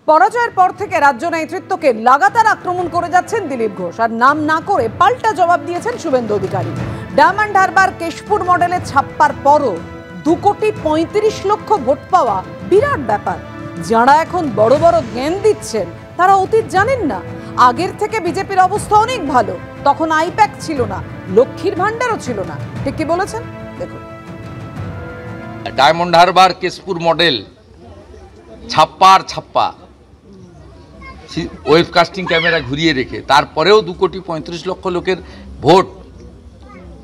পরাজয়ের পর থেকে রাজ্য নেতৃত্বকে লাগাতার আক্রমণ করে যাচ্ছেন দিলীপ ঘোষ, আর নাম না করে পাল্টা জবাব দিয়েছেন শুভেন্দু অধিকারী। ডায়মন্ড হারবার কেশপুর মডেলে ছাপ্পার পরও 2,35,00,000 ভোট পাওয়া বিরাট ব্যাপার। যারা এখন বড় বড় জ্ঞান দিচ্ছেন তারা অতীত জানেন না। আগের থেকে বিজেপির অবস্থা অনেক ভালো, তখন আইপ্যাক ছিল না, লক্ষ্মীর ভান্ডারও ছিল না। ঠিক কি বলেছেন দেখুন। ডায়মন্ড হারবার কেশপুর মডেল ছাপ্পা ওয়েবকাস্টিং ক্যামেরা ঘুরিয়ে রেখে তারপরেও 2,35,00,000 লোকের ভোট,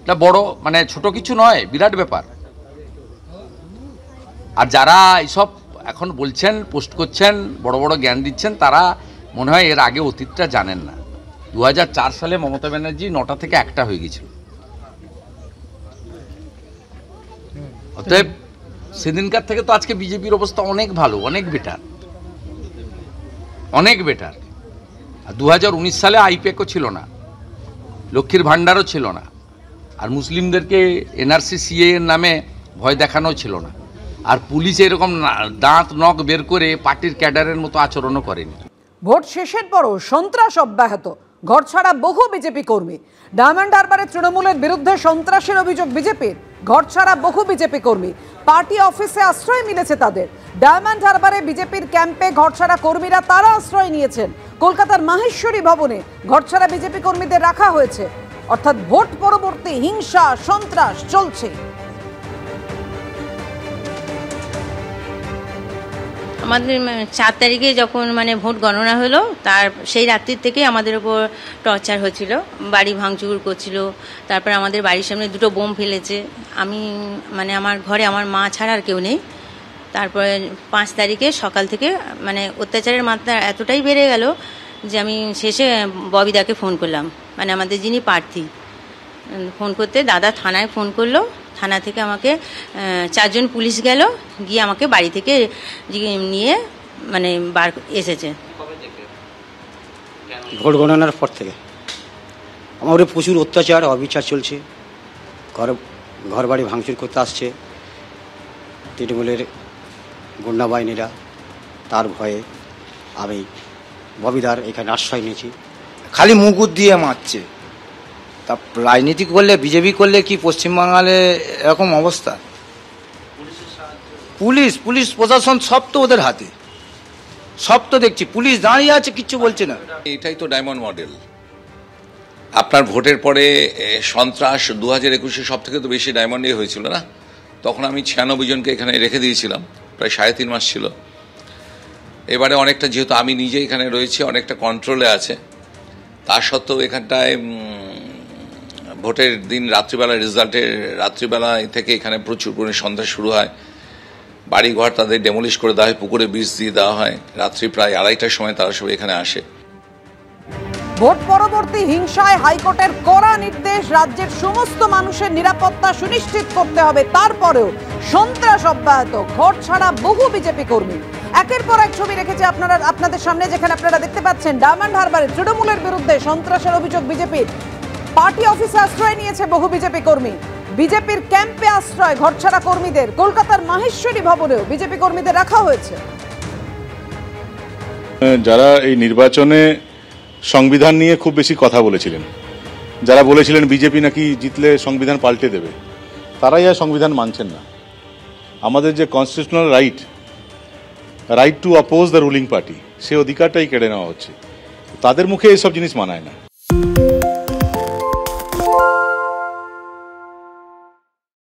এটা বড় মানে ছোট কিছু নয়, বিরাট ব্যাপার। আর যারা এইসব এখন বলছেন, পোস্ট করছেন, বড় বড় জ্ঞান দিচ্ছেন, তারা মনে হয় এর আগে অতীতটা জানেন না। 2004 সালে মমতা ব্যানার্জি 9টা থেকে 1টা হয়ে গেছিল। অতএব সেদিনকার থেকে তো আজকে বিজেপির অবস্থা অনেক ভালো, অনেক বেটার। আর 2019 সালে আইপ্যাকও ছিল না, লক্ষ্মীর ভান্ডারও ছিল না, আর মুসলিমদেরকে এনআরসি সিএ এর নামে ভয় দেখানো ছিল না, আর পুলিশ এরকম দাঁত নখ বের করে পার্টির ক্যাডারের মতো আচরণও করেনি। ভোট শেষের পরও সন্ত্রাস অব্যাহত, ঘরছাড়া বহু বিজেপি কর্মী। ডায়মন্ড হারবারে তৃণমূলের বিরুদ্ধে সন্ত্রাসের অভিযোগ বিজেপির, ঘরছাড়া বহু বিজেপি কর্মী। পার্টি অফিসে আশ্রয় মিলেছে তাদের। ডায়মন্ড হারবারে বিজেপির ক্যাম্পে ঘরছাড়া কর্মীরা তারা আশ্রয় নিয়েছেন। কলকাতার মাহেশ্বরী ভবনে ঘরছাড়া বিজেপি কর্মীদের রাখা হয়েছে। অর্থাৎ ভোট পরবর্তী হিংসা সন্ত্রাস চলছে। আমাদের 4 তারিখে যখন ভোট গণনা হলো, তার সেই রাত্রির থেকে আমাদের উপর টর্চার হচ্ছিল, বাড়ি ভাঙচুর করছিল। তারপর আমাদের বাড়ির সামনে 2টো বোম ফেলেছে। আমি আমার ঘরে আমার মা ছাড়া আর কেউ নেই। তারপরে 5 তারিখে সকাল থেকে অত্যাচারের মাত্রা এতটাই বেড়ে গেল যে আমি শেষে ববিদাকে ফোন করলাম, আমাদের যিনি প্রার্থী। ফোন করতে দাদা থানায় ফোন করলো। থানা থেকে আমাকে 4 জন পুলিশ গেল, গিয়ে আমাকে বাড়ি থেকে নিয়ে বার এসেছে। ভোট গণনার পর থেকে আমার উপরে প্রচুর অত্যাচার অবিচার চলছে। ঘর বাড়ি ভাঙচুর করতে আসছে তৃণমূলের গুন্ডা বাহিনীরা। তার ভয়ে আমি ববিদার এখানে আশ্রয় নিয়েছি। খালি মুকুট দিয়ে মারছে। তা রাজনীতি করলে, বিজেপি করলে কি পশ্চিমবাংলায় এরকম অবস্থা? পুলিশ প্রশাসন সব তো ওদের হাতে, সব তো দেখছি। পুলিশ দাঁড়িয়ে আছে, কিচ্ছু বলছে না। এটাই তো ডায়মন্ড মডেল। আপনার ভোটের পরে সন্ত্রাস 2021-এ সব থেকে তো বেশি ডায়মন্ডে হয়েছিল না? তখন আমি 96 জনকে এখানে রেখে দিয়েছিলাম, প্রায় 3.5 মাস ছিল। এবারে অনেকটা, যেহেতু আমি নিজে এখানে রয়েছি, অনেকটা কন্ট্রোলে আছে। তা সত্ত্বেও এখানটায় ভোটের দিন রাত্রিবেলা, রেজাল্টের রাত্রিবেলা থেকে এখানে প্রচুর পরিমাণে সন্ত্রাস শুরু হয়। বাড়িঘর তাদের ডেমোলিশ করে দেওয়া হয়, পুকুরে বীজ দিয়ে দেওয়া হয়। রাত্রি প্রায় 2:30টার সময় তারা সব এখানে আসে। ভোট পরবর্তী হিংসায় হাইকোর্টের কড়া নির্দেশ, রাজ্যের সমস্ত মানুষের নিরাপত্তা সুনিশ্চিত করতে হবে। তারপরেও সন্ত্রাস অব্যাহত, ঘর ছাড়া বহু বিজেপি কর্মী। একের পর এক ছবি রেখেছে আপনাদের সামনে, যেখানে আপনারা দেখতে পাচ্ছেন ডায়মন্ড হারবারে তৃণমূলের বিরুদ্ধে সন্ত্রাসের অভিযোগ বিজেপির। পার্টি অফিসে আশ্রয় নিয়েছে বহু বিজেপি কর্মী। বিজেপির ক্যাম্পে আশ্রয় ঘরছাড়া কর্মীদের। কলকাতার মাহেশ্বরী ভবনেও বিজেপি কর্মীদের রাখা হয়েছে। যারা এই নির্বাচনে সংবিধান নিয়ে খুব বেশি কথা বলেছিলেন, যারা বলেছিলেন বিজেপি নাকি জিতলে সংবিধান পাল্টে দেবে, তারাই আর সংবিধান মানছেন না। আমাদের যে constitutional right to oppose the ruling party, সে অধিকারটাই কেড়ে নেওয়া হচ্ছে। তাদের মুখে এইসব জিনিস মানায় না।